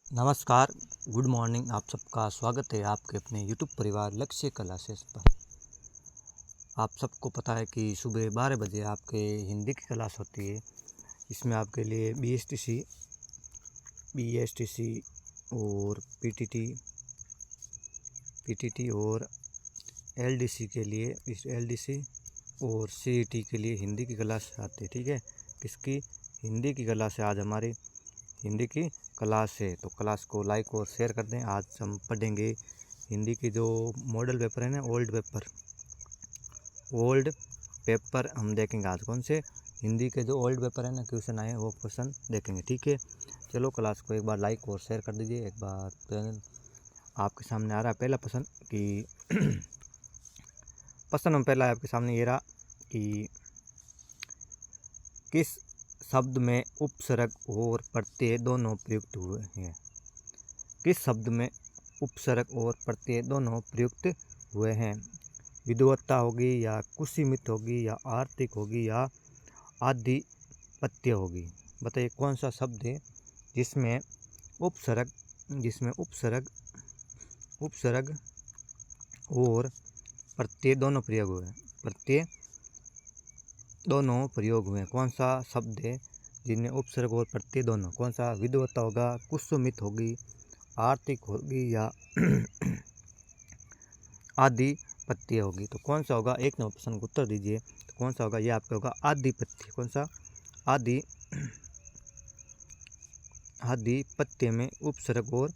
नमस्कार, good morning. आप सबका स्वागत है आपके अपने यूट्यूब परिवार लक्ष्य क्लासेस पर। आप सबको पता है कि सुबह 12 बजे आपके हिंदी की क्लास होती है। इसमें आपके लिए बीएसटीसी और पीटीटी और एलडीसी के लिए एलडीसी और सीईटी के लिए हिंदी की क्लास आती है। ठीक है, किसकी? हिंदी की क्लास है। आज हमारी हिंदी की क्लास है, तो क्लास को लाइक और शेयर कर दें। आज हम पढ़ेंगे हिंदी की जो मॉडल पेपर है ना, ओल्ड पेपर हम देखेंगे आज। कौन से? हिंदी के जो ओल्ड पेपर है ना, क्वेश्चन आए वो क्वेश्चन देखेंगे। ठीक है, चलो क्लास को एक बार लाइक और शेयर कर दीजिए। एक बार आपके सामने आ रहा है पहला प्रश्न कि प्रश्न नंबर पहला आपके सामने ये रहा कि किस शब्द में उपसर्ग और प्रत्यय दोनों प्रयुक्त हुए हैं? किस शब्द में उपसर्ग और प्रत्यय दोनों प्रयुक्त हुए हैं? विद्वत्ता होगी या कुसीमित होगी या आर्थिक होगी या आधिपत्य होगी? बताइए कौन सा शब्द है जिसमें उपसर्ग और प्रत्यय दोनों प्रयोग हुए हैं? प्रत्यय दोनों प्रयोग हुए हैं। कौन सा शब्द है जिनमें उपसर्ग और प्रत्यय दोनों? कौन सा? विद्वत्ता होगा, कुसुमित होगी, आर्थिक होगी या आधिपत्य होगी? तो कौन सा होगा? एक नंबर प्रश्न को उत्तर दीजिए। तो कौन सा होगा? ये आपका होगा आधिपत्य। कौन सा? आधिपत्य में उपसर्ग और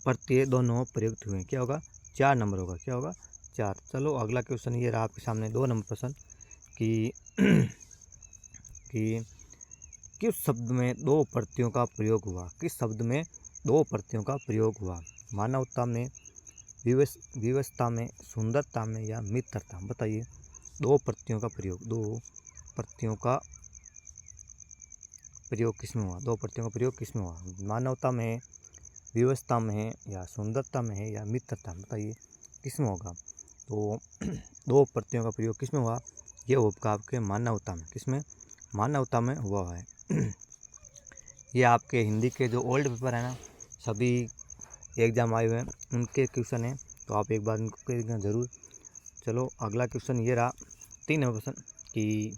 प्रत्यय दोनों प्रयुक्त हुए। क्या होगा? 4 नंबर होगा। क्या होगा? 4। चलो अगला क्वेश्चन ये रहा आपके सामने 2 नंबर प्रश्न कि किस शब्द में 2 प्रत्ययों का प्रयोग हुआ? किस शब्द में 2 प्रत्ययों का प्रयोग हुआ? मानवता में, विवशता में, सुंदरता में या मित्रता? बताइए 2 प्रत्ययों का प्रयोग किसमें हुआ? 2 प्रत्ययों का प्रयोग किसमें हुआ? मानवता में, विवशता में है या सुंदरता में है या मित्रता? बताइए किसमें होगा? तो 2 प्रत्ययों का प्रयोग किसमें हुआ? ये होगा आपके मानवता में। किसमें? मानवता में हुआ है। ये आपके हिंदी के जो ओल्ड पेपर है ना, सभी एग्जाम आए हुए हैं, उनके क्वेश्चन हैं, तो आप एक बार इनको देखना ज़रूर। चलो अगला क्वेश्चन ये रहा 3 नंबर प्रश्न कि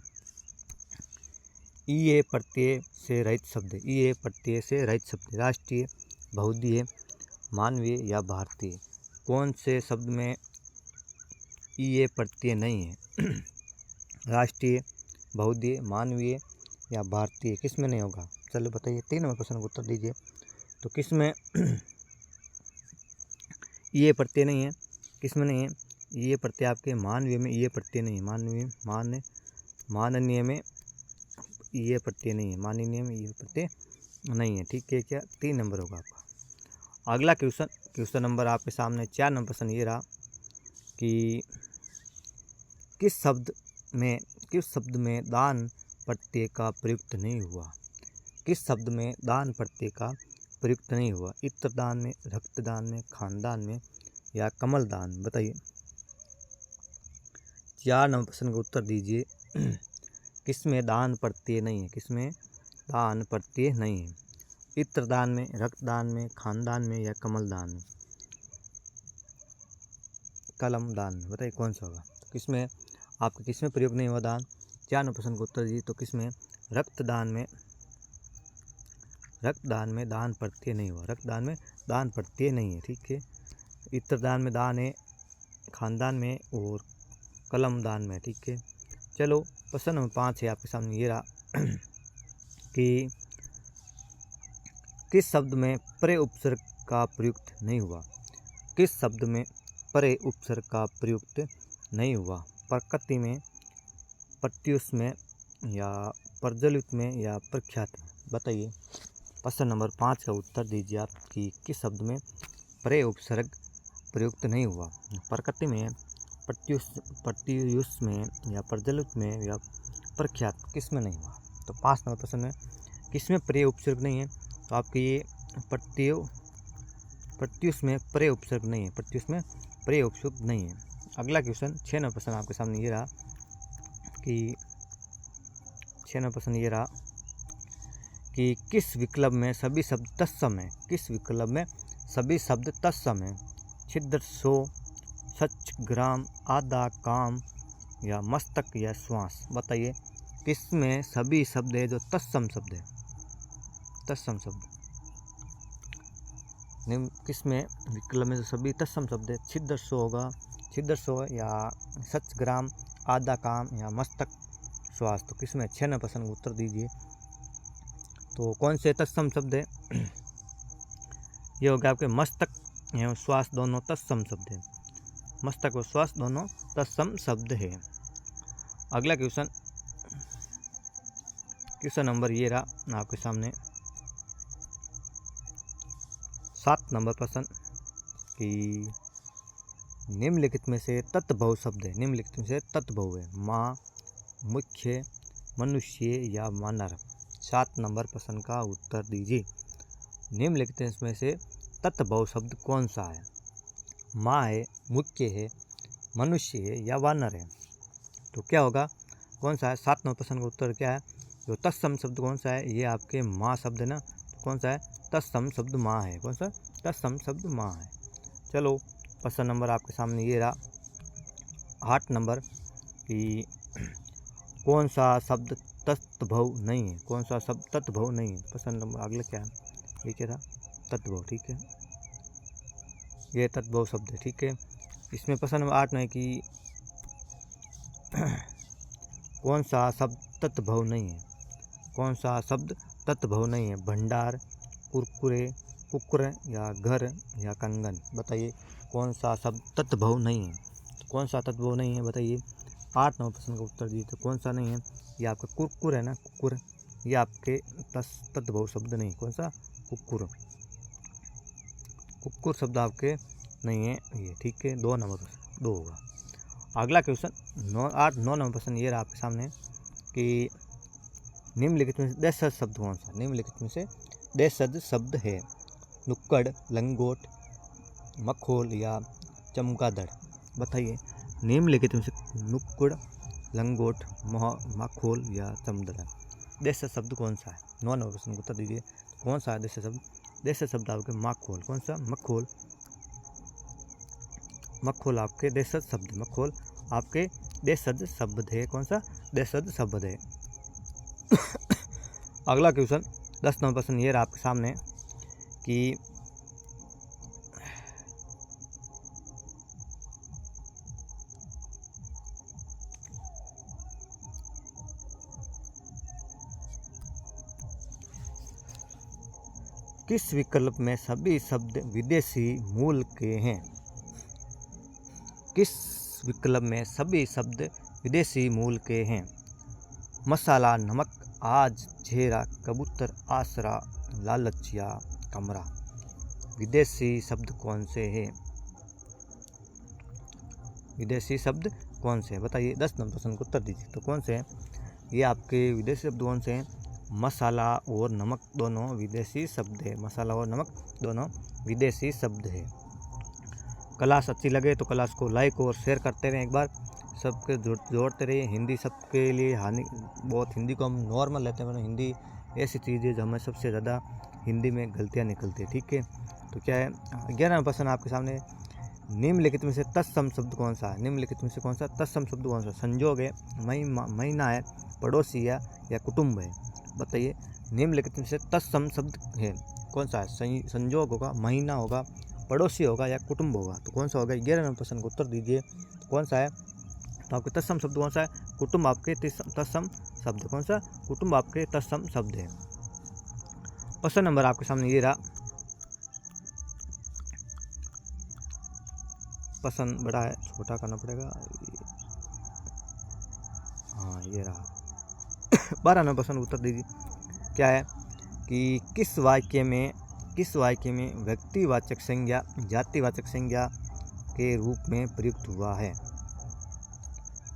ई प्रत्यय से रहित शब्द। ई प्रत्यय से रहित शब्द राष्ट्रीय, बहुधीय, मानवीय या भारतीय? कौन से शब्द में ई प्रत्यय नहीं है? राष्ट्रीय, बहुधीय, मानवीय या भारतीय? किस में नहीं होगा? चलो बताइए। 3 नंबर प्रश्न को उत्तर दीजिए। तो किस में ये प्रत्यय नहीं है? किस में नहीं है? ये प्रत्यय आपके मानवीय में ये प्रत्यय नहीं है। माननीय में ये प्रत्यय नहीं है। माननीय में ये प्रत्यय नहीं है। ठीक है, क्या 3 नंबर होगा आपका। अगला क्वेश्चन नंबर आपके सामने 4 नंबर प्रश्न ये रहा कि किस शब्द में दान प्रत्यय का प्रयुक्त नहीं हुआ? किस शब्द में दान प्रत्यय का प्रयुक्त नहीं हुआ? इत्रदान में, रक्तदान में, खानदान में या कमलदान? बताइए 4 नंबर प्रश्न का उत्तर दीजिए। किसमें दान प्रत्यय नहीं है? किसमें दान प्रत्यय नहीं है? इत्रदान में, रक्तदान में, खानदान में या कमलदान में? कलमदान में। बताइए कौन सा होगा? तो किसमें आपके किसमें प्रयोग नहीं हुआ दान? 4 नंबर प्रश्न का उत्तर दीजिए। तो किसमें? रक्तदान में दान प्रत्यय नहीं हुआ। रक्तदान में दान प्रत्यय नहीं है। ठीक है, इत्रदान में दान है, खानदान में और कलमदान में। ठीक है, चलो प्रश्न नंबर 5 है आपके सामने ये रहा कि किस शब्द में परे उपसर्ग का प्रयुक्त नहीं हुआ? किस शब्द में परे उपसर्ग का प्रयुक्त नहीं हुआ? प्रकृति में, प्रत्युष में या प्रज्वलित में या प्रख्यात में? बताइए प्रश्न नंबर 5 का उत्तर दीजिए आप कि किस शब्द में परे उपसर्ग प्रयुक्त नहीं हुआ? प्रकृति में, प्रत्युष में या प्रज्वलित में या प्रख्यात? किस में नहीं हुआ? तो 5 नंबर प्रश्न में किस में परे उपसर्ग नहीं है? तो आपके ये प्रत्युष में परे उपसर्ग नहीं है। प्रत्युष में परे उपसर्ग नहीं है। अगला क्वेश्चन 6 नंबर प्रश्न आपके सामने ये रहा कि 6 प्रश्न ये रहा कि किस विकल्प में सभी शब्द तत्सम है। किस विकल्प में सभी शब्द तत्सम है। छिद्र, सो, सच, ग्राम, आधा, काम या मस्तक या श्वास। बताइए किसमें सभी शब्द है जो तत्सम शब्द है। तत्सम शब्द किसमें विकल्प में जो सभी तत्सम शब्द है। छिद्र, सो होगा, छिद्र, सो या सच, ग्राम, आधा, काम या मस्तक, श्वास। तो किसमें 6 प्रश्न का उत्तर दीजिए। तो कौन से तत्सम शब्द है। ये हो गया आपके मस्तक एवं श्वास दोनों तत्सम शब्द है। मस्तक और श्वास दोनों तत्सम शब्द है। अगला क्वेश्चन नंबर ये रहा आपके सामने 7 नंबर प्रश्न कि निम्नलिखित में से तत्भव शब्द है। निम्नलिखित में से तत्भव है। माँ, मुख्य, मनुष्य या वानर। 7 नंबर प्रश्न का उत्तर दीजिए। निम्नलिखित में से तत्भव शब्द कौन सा है। माँ है, मुख्य है, मनुष्य है या वानर है। तो क्या होगा, कौन सा है। 7 नंबर प्रश्न का उत्तर क्या है। जो तत्सम शब्द कौन सा है, ये आपके माँ शब्द है ना। तो कौन सा है, तत्सम शब्द माँ है। कौन सा, तत्सम शब्द माँ है। चलो प्रश्न नंबर आपके सामने ये रहा 8 नंबर कि कौन सा शब्द तत्भव नहीं है। कौन सा शब्द तत्भव नहीं है। प्रश्न नंबर अगला क्या है, ये क्या था, तत्भव। ठीक है, ये तत्भव शब्द है। ठीक है, इसमें प्रश्न नंबर 8 में कि कौन सा शब्द तत्भव नहीं है। कौन सा शब्द तत्भव नहीं है। भंडार, कुरकुरे, कुकुर या घर या कंगन। बताइए कौन सा शब्द तत्भव नहीं है। तो कौन सा तत्भव नहीं है बताइए। 8 नंबर प्रश्न का उत्तर दीजिए। तो कौन सा नहीं है, ये आपका कुरकुर है ना, कुकुर। ये आपके तत्भव शब्द नहीं। कौन सा, कुकुर। कुकुर शब्द आपके नहीं है ये। ठीक है, 2 नंबर 2 होगा। अगला क्वेश्चन 9 नंबर प्रश्न ये रहा आपके सामने कि निम्नलिखित में से देशज शब्द कौन सा। निम्नलिखित में से देशज शब्द है। नुक्कड़, लंगोट, मखोल या चमगादड़। बताइए निम्नलिखित में से नुक्कड़, लंगोट, मखोल या चमगादड़ देशज शब्द कौन सा है। 9 नंबर प्रश्न को उत्तर दीजिए। कौन सा है देशज शब्द। देशज शब्द आपके मखोल। कौन सा, मखोल। मखोल आपके देशज शब्द। मखोल आपके देशज शब्द है। कौन सा, देशज शब्द है। अगला क्वेश्चन 10 नंबर प्रश्न ये रहा आपके सामने कि किस विकल्प में सभी शब्द विदेशी मूल के हैं। किस विकल्प में सभी शब्द विदेशी मूल के हैं। मसाला, नमक, आज, झेरा, कबूतर, आसरा, लालच या कमरा। विदेशी शब्द कौन से हैं। विदेशी शब्द कौन से हैं बताइए। 10 नंबर प्रश्न को उत्तर दीजिए। तो कौन से हैं, ये आपके विदेशी शब्द कौन से हैं। मसाला और नमक दोनों विदेशी शब्द है। मसाला और नमक दोनों विदेशी शब्द है। क्लास अच्छी लगे तो क्लास को लाइक और शेयर करते रहें। एक बार सबके जोड़ते रहिए। हिंदी सबके लिए बहुत हिंदी को हम नॉर्मल लेते हैं, हिंदी ऐसी चीज़ है जो हमें सबसे ज़्यादा हिंदी में गलतियाँ निकलती है। ठीक है, तो क्या है 11वां प्रश्न आपके सामने। निम्नलिखित में से तत्सम शब्द कौन सा है। निम्नलिखित में से कौन सा तत्सम शब्द कौन सा। संजोग है, महीना है, पड़ोसी है या कुटुंब है। बताइए निम्नलिखित में से तत्सम शब्द है कौन सा है। संजोग होगा, महीना होगा, पड़ोसी होगा या कुटुंब होगा। तो कौन सा होगा। 11 नंबर प्रश्न को उत्तर दीजिए। कौन सा है, तो आपके तत्सम शब्द कौन सा है। कुटुंब आपके तत्सम शब्द। कौन सा, कुटुंब आपके तत्सम शब्द है। प्रश्न नंबर आपके सामने ये रहा। प्रश्न बड़ा है, छोटा करना पड़ेगा। हाँ ये रहा 12 नंबर प्रश्न उत्तर दीजिए। क्या है कि किस वाक्य में व्यक्तिवाचक संज्ञा जातिवाचक संज्ञा के रूप में प्रयुक्त हुआ है।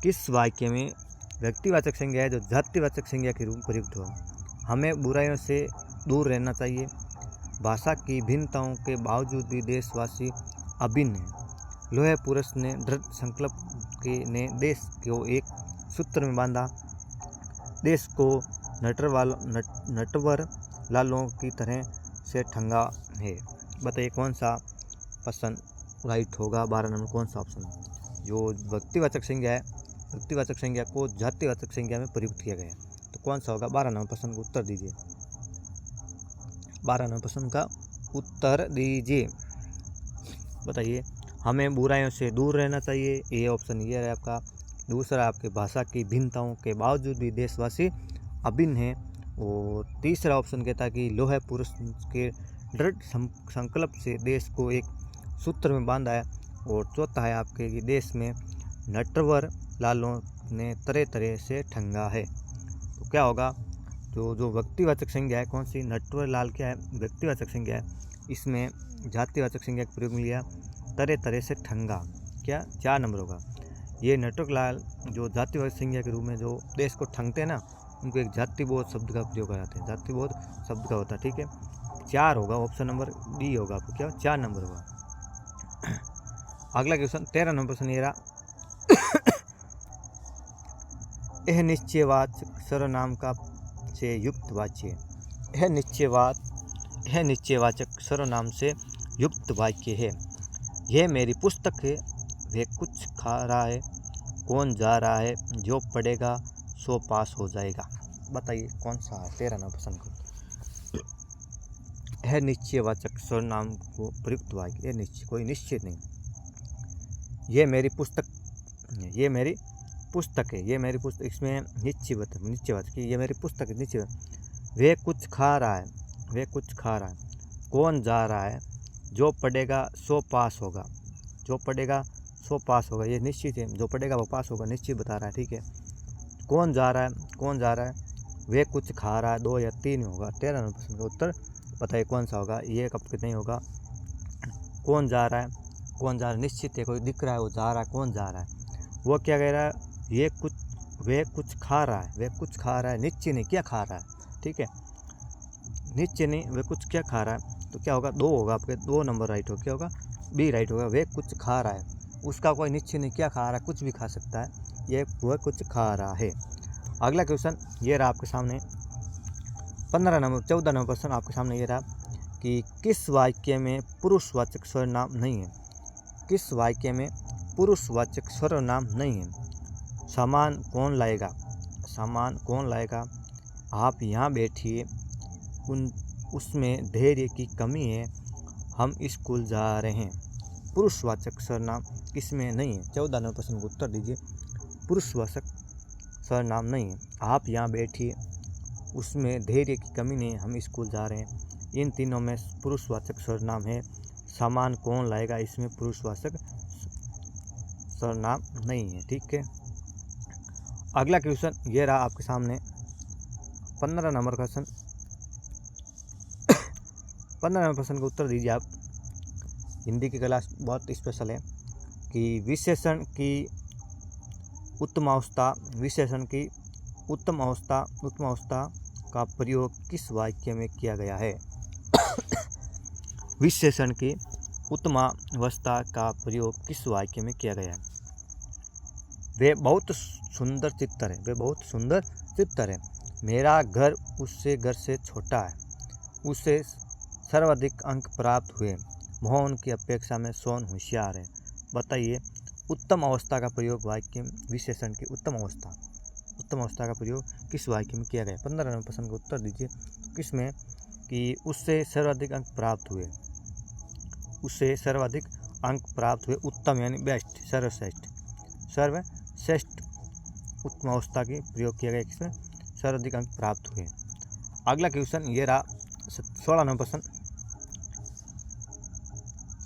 किस वाक्य में व्यक्तिवाचक संज्ञा है जो जातिवाचक संज्ञा के रूप में प्रयुक्त हुआ। हमें बुराइयों से दूर रहना चाहिए। भाषा की भिन्नताओं के बावजूद भी देशवासी अभिन्न हैं। लोहे पुरुष ने दृढ़ संकल्प ने देश को एक सूत्र में बांधा। देश को नटवर लालों की तरह से ठंगा है। बताइए कौन सा प्रश्न राइट होगा। 12 नंबर कौन सा ऑप्शन है। जो व्यक्तिवाचक संज्ञा है, व्यक्तिवाचक संज्ञा को जातिवाचक संज्ञा में प्रयुक्त किया गया है तो कौन सा होगा। 12 नंबर प्रश्न का उत्तर दीजिए। 12 नंबर प्रश्न का उत्तर दीजिए। बताइए हमें बुराइयों से दूर रहना चाहिए, ये ऑप्शन ये है आपका। दूसरा आपके भाषा की भिन्नताओं के बावजूद भी देशवासी अभिन्न हैं। और तीसरा ऑप्शन कहता है कि लोहे पुरुष के दृढ़ संकल्प से देश को एक सूत्र में बांधा है। और चौथा है आपके कि देश में नटवर लालों ने तरह तरह से ठंगा है। तो क्या होगा। तो जो व्यक्तिवाचक संज्ञा है कौन सी, नटवर लाल क्या है, व्यक्तिवाचक संज्ञा है। इसमें जातिवाचक संज्ञा का प्रयोग लिया तरह तरह से ठंगा, क्या 4 नंबर होगा। ये नटवर लाल जो जातिवाचक संज्ञा के रूप में जो देश को ठंगते हैं ना, उनको एक जातिबोध शब्द का प्रयोग कराते हैं। जातिबोध शब्द का होता है, ठीक है। 4 होगा, ऑप्शन नंबर डी होगा आपको, क्या 4 नंबर होगा। अगला क्वेश्चन 13 नंबर प्रश्न ये रहा। यह निश्चयवाचक सर्वनाम का से युक्त वाच्य। यह निश्चयवाचक सर्वनाम से युक्त वाक्य है। यह मेरी पुस्तक है, वह कुछ खा रहा है, कौन जा रहा है, जो पढ़ेगा सो पास हो जाएगा। बताइए कौन सा है 13 नंबर प्रश्न को। यह निश्चयवाचक सर्वनाम को प्रयुक्त वाक्य, यह निश्चय कोई निश्चित नहीं। ये मेरी पुस्तक है, ये मेरी पुस्तक, इसमें निश्चयवाचक ये मेरी पुस्तक है, निश्चय। वे कुछ खा रहा है, कौन जा रहा है, जो पढ़ेगा सो पास होगा, ये निश्चित है। जो पढ़ेगा वो पास होगा, निश्चित बता रहा है, ठीक है। कौन जा रहा है, वे कुछ खा रहा है, 2 या 3 होगा। 13 नंबर प्रश्न का उत्तर बताइए कौन सा होगा। ये कब कितने होगा। कौन जा रहा है निश्चित है, कोई दिख रहा है वो जा रहा है, कौन जा रहा है। वो क्या कह रहा है, वे कुछ खा रहा है, निश्चय नहीं क्या खा रहा है, ठीक है। निश्चय नहीं वे कुछ क्या खा रहा है, तो क्या होगा 2 होगा आपके, 2 नंबर राइट हो, क्या होगा बी राइट होगा। वे कुछ खा रहा है, उसका कोई निश्चय नहीं क्या खा रहा है, कुछ भी खा सकता है, ये वह कुछ खा रहा है। अगला क्वेश्चन ये रहा आपके सामने 14 नंबर प्रश्न आपके सामने ये रहा कि किस वाक्य में पुरुषवाचक सर्वनाम नहीं है। किस वाक्य में पुरुषवाचक सर्वनाम नहीं है। सामान कौन लाएगा, आप यहाँ बैठिए, उसमें धैर्य की कमी है, हम स्कूल जा रहे हैं। पुरुषवाचक सर्वनाम किसमें नहीं है। 14 नंबर प्रश्न को उत्तर दीजिए। पुरुषवाचक सर्वनाम नहीं है। आप यहाँ बैठिए, उसमें धैर्य की कमी नहीं है, हम स्कूल जा रहे हैं। इन तीनों में पुरुषवाचक सर्वनाम है। सामान कौन लाएगा, इसमें पुरुषवाचक सर्वनाम नहीं है, ठीक है। अगला क्वेश्चन ये रहा आपके सामने 15 नंबर क्वेश्चन। 15 नंबर प्रश्न का उत्तर दीजिए आप। हिंदी की क्लास बहुत स्पेशल है कि विशेषण की उत्तम अवस्था का प्रयोग किस वाक्य में किया गया है। विशेषण की उत्तम अवस्था का प्रयोग किस वाक्य में किया गया है। वे बहुत सुंदर चित्तर है, मेरा घर उससे घर से छोटा है, उससे सर्वाधिक अंक प्राप्त हुए, मोहन की अपेक्षा में सोन होशियार है। बताइए उत्तम अवस्था का प्रयोग वाक्य विशेषण की उत्तम अवस्था का प्रयोग किस वाक्य में किया गया। 15 नंबर प्रश्न का उत्तर दीजिए। किसमें कि उससे सर्वाधिक अंक प्राप्त हुए, उत्तम यानी बेस्ट, सर्वश्रेष्ठ उत्तम अवस्था की प्रयोग किया गया, किसमें सर्वाधिक अंक प्राप्त हुए। अगला क्वेश्चन ये रहा 16 नंबर प्रश्न।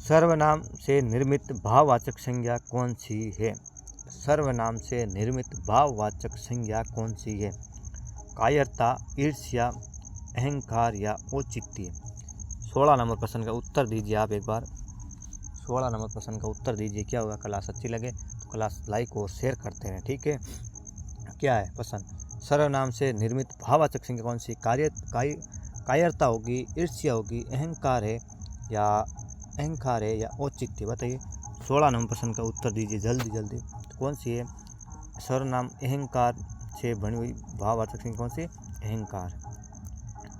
सर्वनाम से निर्मित भाववाचक संज्ञा कौन सी है। सर्वनाम से निर्मित भाववाचक संज्ञा कौन सी है। कायरता, ईर्ष्या, अहंकार या औचित्य। 16 नंबर प्रश्न का उत्तर दीजिए आप एक बार। 16 नंबर प्रश्न का उत्तर दीजिए। क्या होगा, क्लास अच्छी लगे तो क्लास लाइक और शेयर करते हैं, ठीक है। क्या है प्रश्न, सर्वनाम से निर्मित भाववाचक संज्ञा कौन सी। कायरता होगी, ईर्ष्या होगी, अहंकार है या औचित्य। बताइए 16 नंबर प्रश्न का उत्तर दीजिए जल्दी तो कौन सी है। सर्वनाम अहंकार से बनी हुई भाववाचक संज्ञा कौन सी, अहंकार।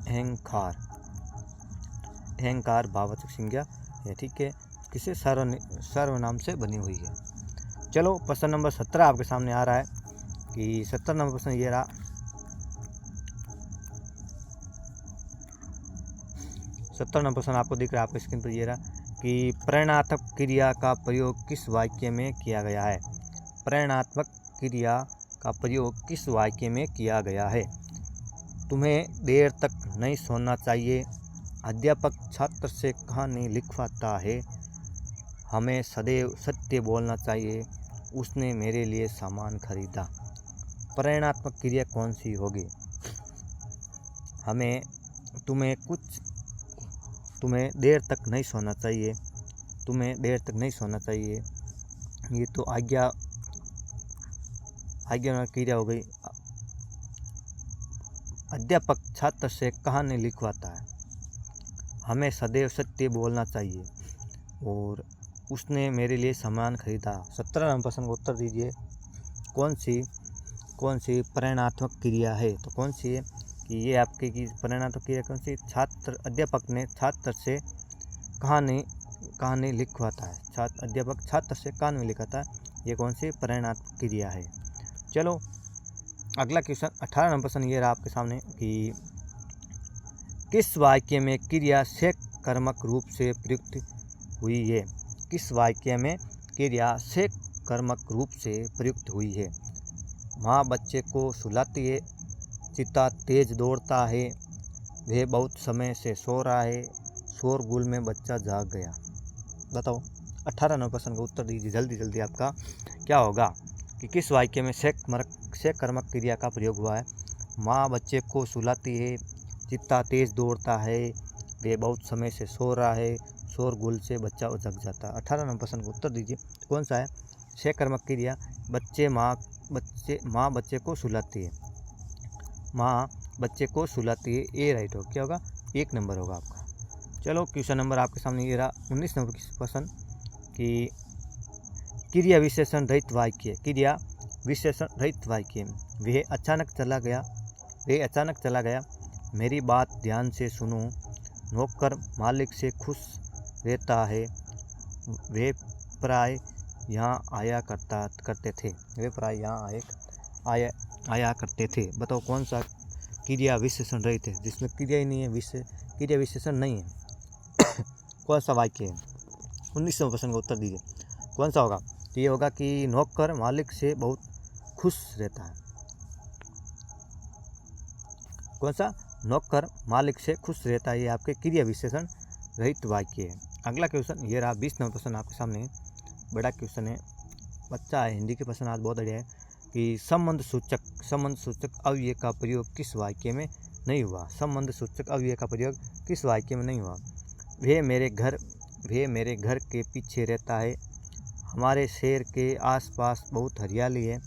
अहंकार, अहंकार भाववाचक संज्ञा है, ठीक है, किसे सर्वनाम से बनी हुई है। चलो प्रश्न नंबर 17 आपके सामने आ रहा है कि 17 नंबर प्रश्न ये रहा। 17 नंबर प्रश्न आपको दिख रहा है आपके स्क्रीन पर, ये रहा कि प्रेरणात्मक क्रिया का प्रयोग किस वाक्य में किया गया है। प्रेरणात्मक क्रिया का प्रयोग किस वाक्य में किया गया है। तुम्हें देर तक नहीं सोना चाहिए, अध्यापक छात्र से कहानी लिखवाता है, हमें सदैव सत्य बोलना चाहिए, उसने मेरे लिए सामान खरीदा। प्रेरणात्मक क्रिया कौन सी होगी। तुम्हें देर तक नहीं सोना चाहिए, तुम्हें देर तक नहीं सोना चाहिए, ये तो आज्ञा क्रिया हो गई। अध्यापक छात्र से कहानी लिखवाता है, हमें सदैव सत्य बोलना चाहिए, और उसने मेरे लिए सामान खरीदा। 17 नंबर प्रश्न को उत्तर दीजिए, कौन सी प्रेरणात्मक क्रिया है। तो कौन सी है कि ये आपके की प्रेरणात्मक क्रिया कौन सी। अध्यापक ने छात्र से कहानी लिखवाता है, अध्यापक छात्र से कहानी लिखवाता है, ये कौन सी प्रेरणात्मक क्रिया है। चलो अगला क्वेश्चन 18 नंबर प्रश्न ये रहा आपके सामने कि किस वाक्य में क्रिया से कर्मक रूप से प्रयुक्त हुई है। किस वाक्य में क्रिया से कर्मक रूप से प्रयुक्त हुई है। माँ बच्चे को सुलाती है, चिता तेज दौड़ता है, वह बहुत समय से सो रहा है, शोरगुल में बच्चा जाग गया। बताओ 18 नंबर प्रश्न का उत्तर दीजिए जल्दी जल्दी। आपका क्या होगा कि किस वाक्य में से कर्मक क्रिया का प्रयोग हुआ है। माँ बच्चे को सुलाती है, चित्ता तेज दौड़ता है, वे बहुत समय से सो रहा है, शोरगुल से बच्चा जग जाता है। 18 नंबर प्रश्न का उत्तर दीजिए कौन सा है। से कर्मक क्रिया माँ बच्चे को सुलाती है, माँ बच्चे को सुलाती है, ए राइट हो। क्या होगा 1 नंबर होगा आपका। चलो क्वेश्चन नंबर आपके सामने ये रहा 19 नंबर की प्रश्न कि क्रिया विशेषण रहित वाक्य। क्रिया विशेषण रहित वाक्य। वह अचानक चला गया, मेरी बात ध्यान से सुनो, नौकर मालिक से खुश रहता है, वे प्राय यहाँ आया करते थे, वे प्राय यहाँ आया करते थे। बताओ कौन सा क्रिया विशेषण रहित है, जिसमें क्रिया ही नहीं है, क्रिया विशेषण नहीं है। कौन सा वाक्य है। 19वें प्रश्न का उत्तर दीजिए कौन सा होगा। तो ये होगा कि नौकर मालिक से बहुत खुश रहता है। कौन सा। नौकर मालिक से खुश रहता है, ये आपके क्रिया विशेषण रहित वाक्य है। अगला क्वेश्चन ये रहा 20 नंबर प्रश्न आपके सामने, बड़ा क्वेश्चन है, बच्चा है, हिंदी के प्रश्न आज बहुत बढ़िया है कि संबंध सूचक अव्यय का प्रयोग किस वाक्य में नहीं हुआ। संबंध सूचक अव्यय का प्रयोग किस वाक्य में नहीं हुआ। वे मेरे घर के पीछे रहता है, हमारे शहर के आसपास बहुत हरियाली है,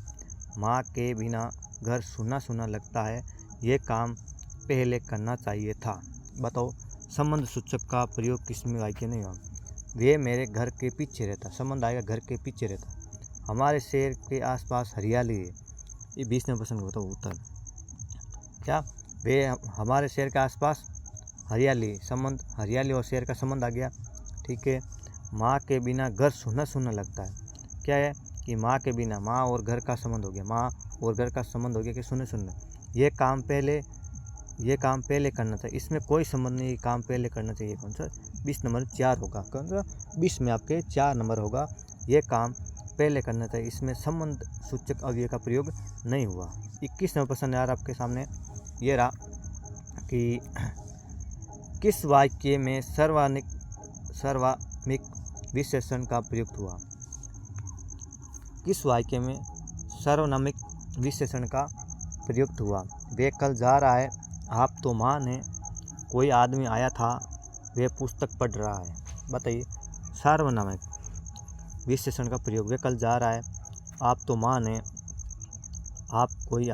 माँ के बिना घर सूना सूना लगता है, ये काम पहले करना चाहिए था। बताओ संबंध सूचक का प्रयोग किस में वाक्य नहीं हुआ। वे मेरे घर के पीछे रहता, संबंध आएगा घर के पीछे रहता, हमारे शहर के आसपास हरियाली है, ये 20 नंबर प्रश्न होता उत्तर। क्या। वे हमारे शहर के आसपास हरियाली, संबंध हरियाली और शहर का संबंध आ गया, ठीक है। माँ के बिना घर सूना सूना लगता है, क्या है कि माँ के बिना, माँ और घर का संबंध हो गया, माँ और घर का संबंध हो गया कि सुने सुनना, ये काम पहले करना चाहिए, इसमें कोई संबंध नहीं, काम पहले करना चाहिए। कौन सा 20 नंबर 4 होगा। कौन सा 20 में आपके 4 नंबर होगा, ये काम पहले करना चाहिए, इसमें संबंध सूचक अव्यय का प्रयोग नहीं हुआ। 21 नंबर प्रश्न यार आपके सामने ये रहा कि किस वाक्य में सर्वामिक विशेषण का प्रयुक्त हुआ। किस वाक्य में सर्वनामिक विशेषण का प्रयुक्त हुआ। वे कल जा रहा है, आप तो मान है, कोई आदमी आया था, वे पुस्तक पढ़ रहा है। बताइए सार्वनामिक विशेषण का प्रयोग। वे कल जा रहा है, आप तो मान है, आप कोई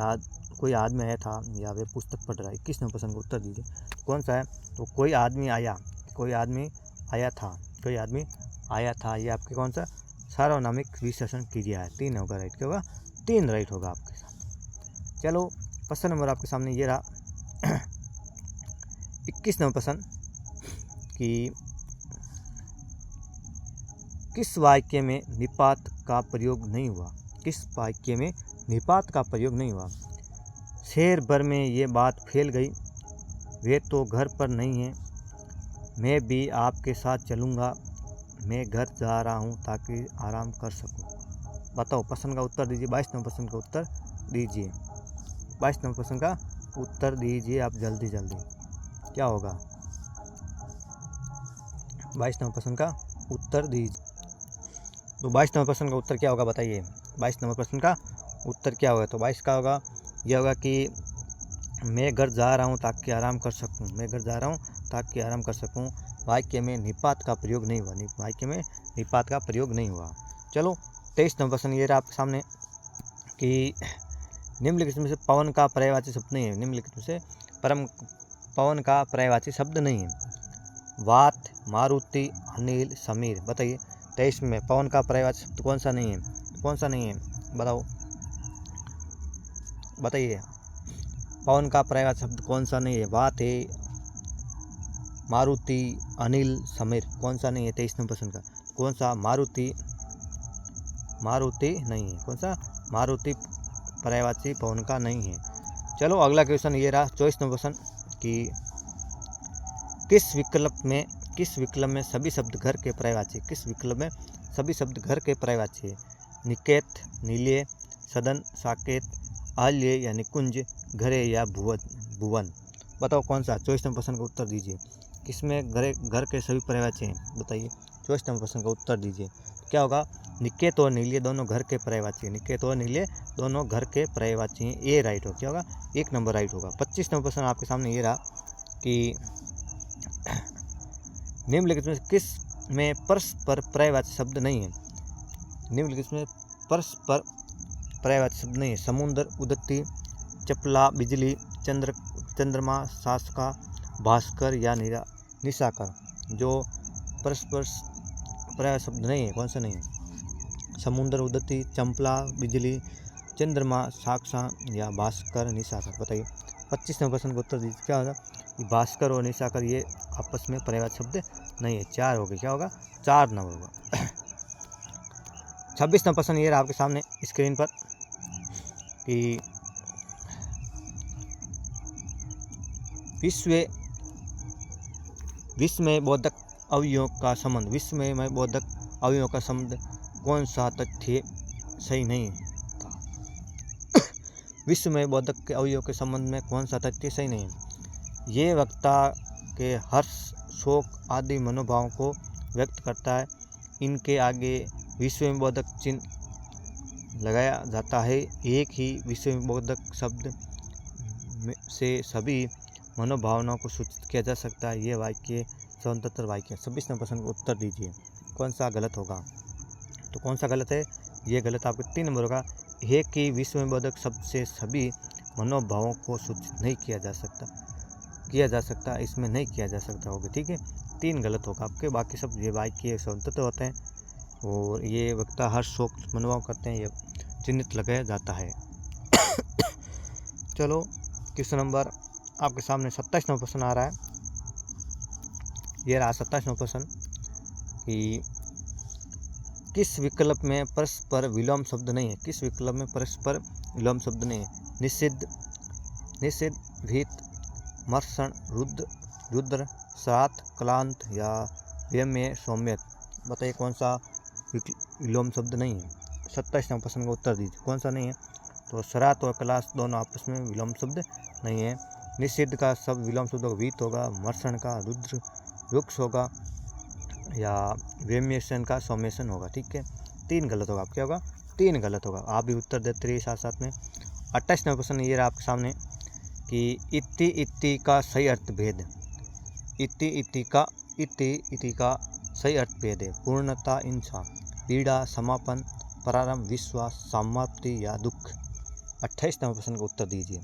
आदमी आया था, या वे पुस्तक पढ़ रहा है। 21 नंबर प्रश्न का उत्तर दीजिए कौन सा है। तो कोई आदमी आया था, ये आपके कौन सा सार्वनामिक विशेषण क्रिया है। 3 होगा राइट, क्या होगा 3 राइट होगा आपके सामने। चलो प्रश्न नंबर आपके सामने ये रहा 21 नंबर प्रश्न कि किस वाक्य में निपात का प्रयोग नहीं हुआ? किस वाक्य में निपात का प्रयोग नहीं हुआ? शहर भर में ये बात फैल गई, वे तो घर पर नहीं हैं, मैं भी आपके साथ चलूँगा, मैं घर जा रहा हूँ ताकि आराम कर सकूँ। बताओ, प्रश्न का उत्तर दीजिए। 22 नंबर प्रश्न का उत्तर दीजिए। 22 नंबर प्रश्न का उत्तर दीजिए आप जल्दी जल्दी। क्या होगा? 22 नंबर प्रश्न का उत्तर दीजिए। तो 22 नंबर प्रश्न का उत्तर क्या होगा बताइए? 22 नंबर प्रश्न का उत्तर क्या होगा? तो 22 का होगा, यह होगा कि मैं घर जा रहा हूँ ताकि आराम कर सकूँ, मैं घर जा रहा हूँ ताकि आराम कर सकूँ। वाक्य में निपात का प्रयोग नहीं हुआ, वाक्य में निपात का प्रयोग नहीं हुआ। चलो 23 नंबर प्रश्न ये रहा आपके सामने कि निम्नलिखित में से पवन का पर्यायवाची शब्द नहीं है। निम्नलिखित में से पवन का पर्यायवाची शब्द नहीं है। वात, मारुति, अनिल, समीर। बताइए 23 में पवन का पर्यायवाची शब्द कौन सा नहीं है? कौन सा नहीं है बताओ, बताइए। पवन का पर्यायवाची शब्द कौन सा नहीं है? वात है, मारुति, अनिल, समीर। कौन सा नहीं है 23 नंबर प्रश्न का? कौन सा? मारुति नहीं है। कौन सा? मारुति पर्यायवाची पवन का नहीं है। चलो अगला क्वेश्चन ये रहा 24 नंबर प्रश्न कि किस विकल्प में सभी शब्द घर के पर्यायवाची? किस विकल्प में सभी शब्द घर के पर्यायवाची है? निकेत, नील्य, सदन, साकेत, आल्य या निकुंज, घरे या भुवन। बताओ कौन सा? 24 नंबर प्रश्न का उत्तर दीजिए। किसमें घर के सभी पर्यायवाची हैं? बताइए। 24 नंबर प्रश्न का उत्तर दीजिए। क्या होगा? निकेत और नील्य दोनों घर के पर्यायवाची हैं। निकेत और नील्य दोनों घर के पर्यायवाची हैं। ए राइट हो। क्या होगा? 1 नंबर राइट होगा। 25 नंबर प्रश्न आपके सामने ये रहा कि निम्नलिखित में किस में परस्पर पर्यायवाची शब्द नहीं है? निम्नलिखित में परस्पर पर्यायवाची शब्द नहीं है। समुद्र, उदती, चपला, बिजली, चंद्रमा, शासका, भास्कर या निशाकर। जो परस्पर पर्यायवाची शब्द नहीं है, कौन सा नहीं है? समुद्र, उदती, चंपला, बिजली, चंद्रमा, साक्षा या भास्कर, निशाकर। बताइए। 25 नंबर प्रश्न का उत्तर दीजिए। क्या होगा? भास्कर और निशाकर ये आपस में पर्यायवाची शब्द नहीं है। 4 हो गए। क्या होगा? 4 नंबर होगा। 26 नंबर प्रश्न ये रहा आपके सामने स्क्रीन पर कि विश्व में बोधक अवयवों का संबंध, विश्व में बोधक अवयवों का संबंध कौन सा तथ्य सही नहीं था? विश्व में बोधक के अवयवों के संबंध में कौन सा तथ्य सही नहीं है? ये वक्ता के हर्ष, शोक आदि मनोभावों को व्यक्त करता है। इनके आगे विस्मयबोधक चिन्ह लगाया जाता है। एक ही विस्मयबोधक शब्द से सभी मनोभावनाओं को सूचित किया जा सकता है। ये वाक्य स्वतंत्र वाक्य है। 26 नंबर प्रश्न का उत्तर दीजिए। कौन सा गलत होगा? तो कौन सा गलत है? ये गलत आपके 3 नंबर होगा। एक ही विस्मयबोधक शब्द से सभी मनोभावों को सूचित नहीं किया जा सकता, इसमें नहीं किया जा सकता होगा। ठीक है, 3 गलत होगा आपके। बाकी सब ये वाक्य स्वतंत्र होते हैं और ये वक्ता हर शोक मनोभाव करते हैं, ये चिन्हित लगाया जाता है। चलो क्वेश्चन नंबर आपके सामने 27 नंबर प्रश्न आ रहा है। ये रहा 27 नंबर प्रश्न कि किस विकल्प में परस्पर विलोम शब्द नहीं है? किस विकल्प में परस्पर विलोम शब्द नहीं है? निषिद्ध, भीत, मर्षण, रुद्र, श्रात, क्लांत या व्यम्य, सौम्यत। बताइए कौन सा विलोम शब्द नहीं है? 27 नंबर प्रश्न का उत्तर दीजिए। कौन सा नहीं है? तो श्रात और क्लास दोनों आपस में विलोम शब्द नहीं है। निषिद्ध का सब विलोम शब्द वीत होगा, मर्षण का रुद्र वृक्ष होगा या व्यम्यसन का सौम्यसन होगा। ठीक है, 3 गलत होगा। क्या होगा? 3 गलत होगा। आप भी उत्तर देते रहिए साथ साथ में। 28 नंबर प्रश्न ये रहा आपके सामने कि इति का सही अर्थ भेद। इति का सही अर्थ भेद है। पूर्णता, इंसा, पीड़ा, समापन, प्रारंभ, विश्वास, समाप्ति या दुख। 28 नंबर प्रश्न का उत्तर दीजिए।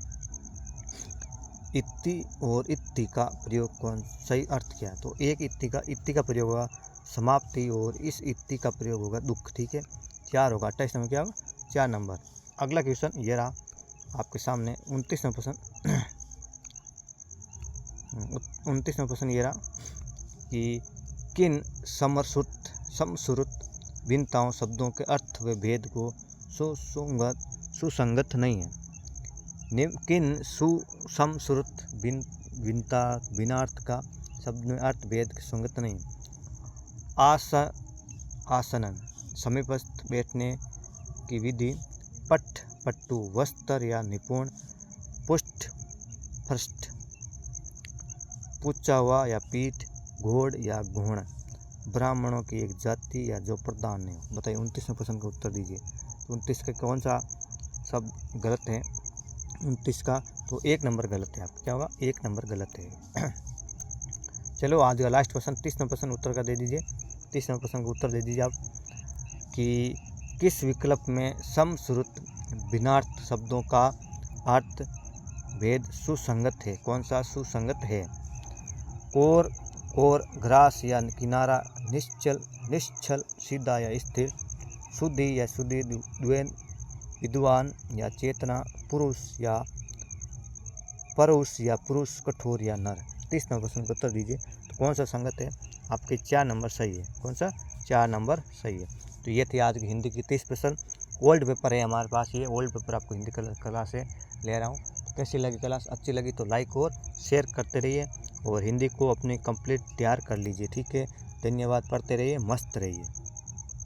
इति और इति का प्रयोग कौन, सही अर्थ क्या है? तो एक इति का प्रयोग होगा समाप्ति और इस इति का प्रयोग होगा दुख। ठीक है, 4 होगा। 28 नंबर क्या होगा? 4 नंबर। अगला क्वेश्चन ये रहा आपके सामने 29 नंबर प्रश्न 29वां प्रश्न ये रहा कि किन समश्रुत भिन्नताओं शब्दों के अर्थ व भेद को सुसंगत नहीं है। किन समश्रुत भिन्नार्थ का शब्द में अर्थ भेद संगत नहीं। आसनन समीपस्थ बैठने की विधि। पट्ट पट्टू वस्त्र या निपुण। पुष्ट पृष्ठ पूछा हुआ या पीठ। घोड़ या घोण ब्राह्मणों की एक जाति या जो प्रधान है। बताइए 29वें प्रश्न का उत्तर दीजिए। तो 29 का कौन सा शब्द गलत है? 29 का तो 1 नंबर गलत है। आपका क्या होगा? 1 नंबर गलत है। चलो आज का लास्ट प्रश्न 30वां प्रश्न उत्तर का दे दीजिए। 30वां प्रश्न का उत्तर दे दीजिए आप कि किस विकल्प में समश्रुत भिन्नार्थ शब्दों का अर्थ भेद सुसंगत है? कौन सा सुसंगत है? और ग्रास या किनारा। निश्चल सीधा या स्थिर। शुद्धि या शुद्धि विद्वान या चेतना। पुरुष या पुरुष कठोर या नर। 30वां प्रश्न का उत्तर दीजिए। तो कौन सा संगत है? आपके 4 नंबर सही है। कौन सा? 4 नंबर सही है। तो ये थी आज की हिंदी की 30 प्रश्न। ओल्ड पेपर है हमारे पास, ये ओल्ड पेपर आपको हिंदी क्लास से ले रहा हूँ। कैसी लगी क्लास? अच्छी लगी तो लाइक और शेयर करते रहिए और हिंदी को अपनी कंप्लीट तैयार कर लीजिए। ठीक है, धन्यवाद। पढ़ते रहिए, मस्त रहिए।